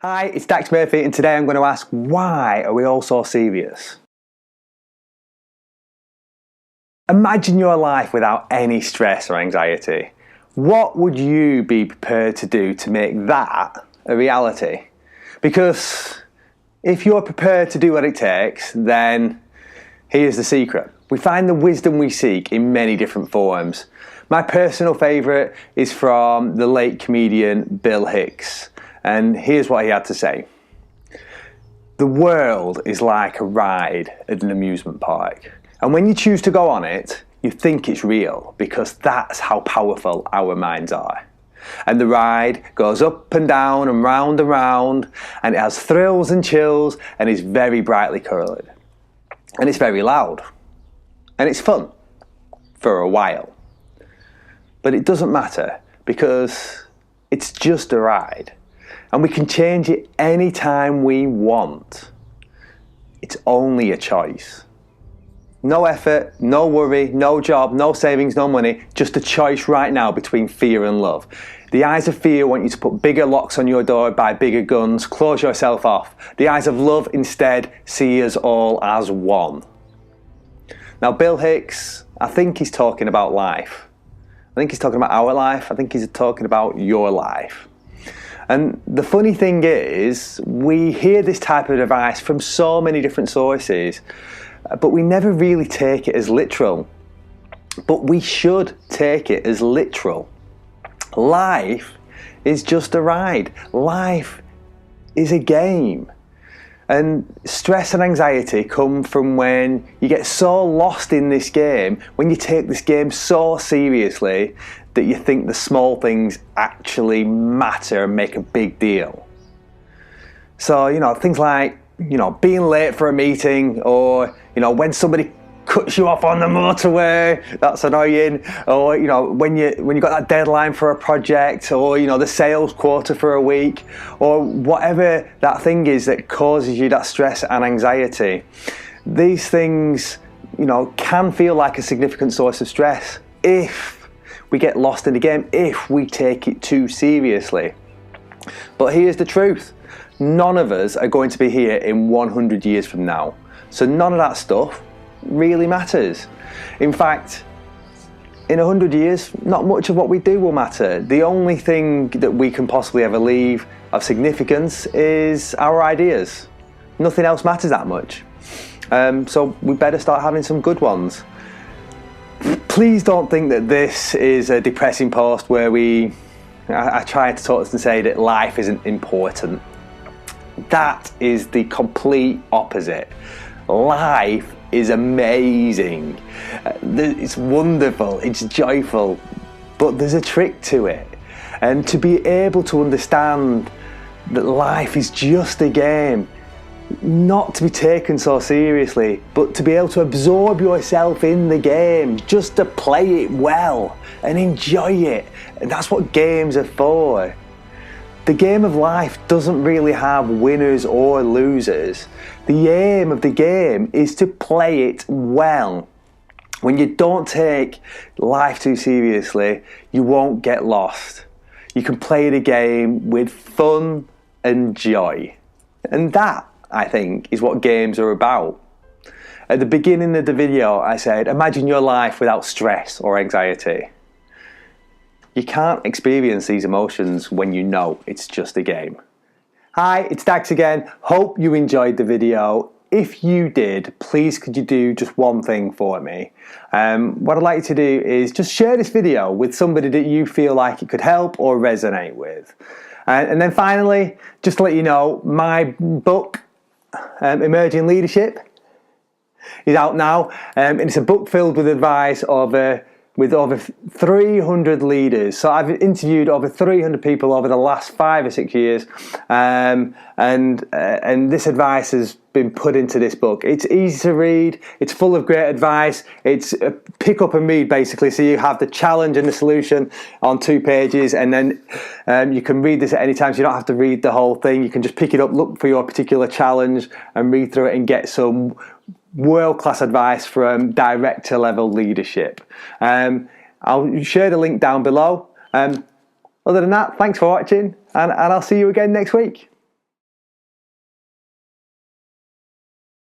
Hi, it's Dax Murphy, and today I'm going to ask, why are we all so serious? Imagine your life without any stress or anxiety. What would you be prepared to do to make that a reality? Because if you're prepared to do what it takes, then here's the secret. We find the wisdom we seek in many different forms. My personal favourite is from the late comedian Bill Hicks. And here's what he had to say. The world is like a ride at an amusement park. And when you choose to go on it, you think it's real because that's how powerful our minds are. And the ride goes up and down and round, and it has thrills and chills and is very brightly coloured. And it's very loud. And it's fun for a while. But it doesn't matter because it's just a ride. And we can change it anytime we want. It's only a choice. No effort, no worry, no job, no savings, no money. Just a choice right now between fear and love. The eyes of fear want you to put bigger locks on your door, buy bigger guns, close yourself off. The eyes of love instead see us all as one. Now Bill Hicks, I think he's talking about life. I think he's talking about our life. I think he's talking about your life. And the funny thing is, we hear this type of advice from so many different sources, but we never really take it as literal. But we should take it as literal. Life is just a ride. Life is a game. And stress and anxiety come from when you get so lost in this game, when you take this game so seriously that you think the small things actually matter and make a big deal. So, things like, being late for a meeting, or, when somebody cuts you off on the motorway, that's annoying, or, when you got that deadline for a project, or, the sales quota for a week, or whatever that thing is that causes you that stress and anxiety. These things, can feel like a significant source of stress if we get lost in the game, if we take it too seriously. But here's the truth. None of us are going to be here in 100 years from now. So none of that stuff really matters. In fact, in 100 years, not much of what we do will matter. The only thing that we can possibly ever leave of significance is our ideas. Nothing else matters that much. So we better start having some good ones. Please don't think that this is a depressing post where I try to talk and say that life isn't important. That is the complete opposite. Life is amazing. It's wonderful, it's joyful, but there's a trick to it. And to be able to understand that life is just a game, not to be taken so seriously, but to be able to absorb yourself in the game, just to play it well and enjoy it. And that's what games are for. The game of life doesn't really have winners or losers. The aim of the game is to play it well. When you don't take life too seriously, you won't get lost. You can play the game with fun and joy. And that, I think, is what games are about. At the beginning of the video, I said, imagine your life without stress or anxiety. You can't experience these emotions when you know it's just a game. Hi, it's Dax again. Hope you enjoyed the video. If you did, please could you do just one thing for me? What I'd like you to do is just share this video with somebody that you feel like it could help or resonate with. And then finally, just to let you know, my book, Emerging Leadership, is out now, and it's a book filled with advice with over 300 leaders. So I've interviewed over 300 people over the last 5 or 6 years, and this advice has been put into this book. It's easy to read, it's full of great advice, it's a pick up and read basically, so you have the challenge and the solution on 2 pages, and then you can read this at any time, so you don't have to read the whole thing. You can just pick it up, look for your particular challenge and read through it and get some world-class advice from director level leadership. I'll share the link down below. Other than that, thanks for watching, and I'll see you again next week.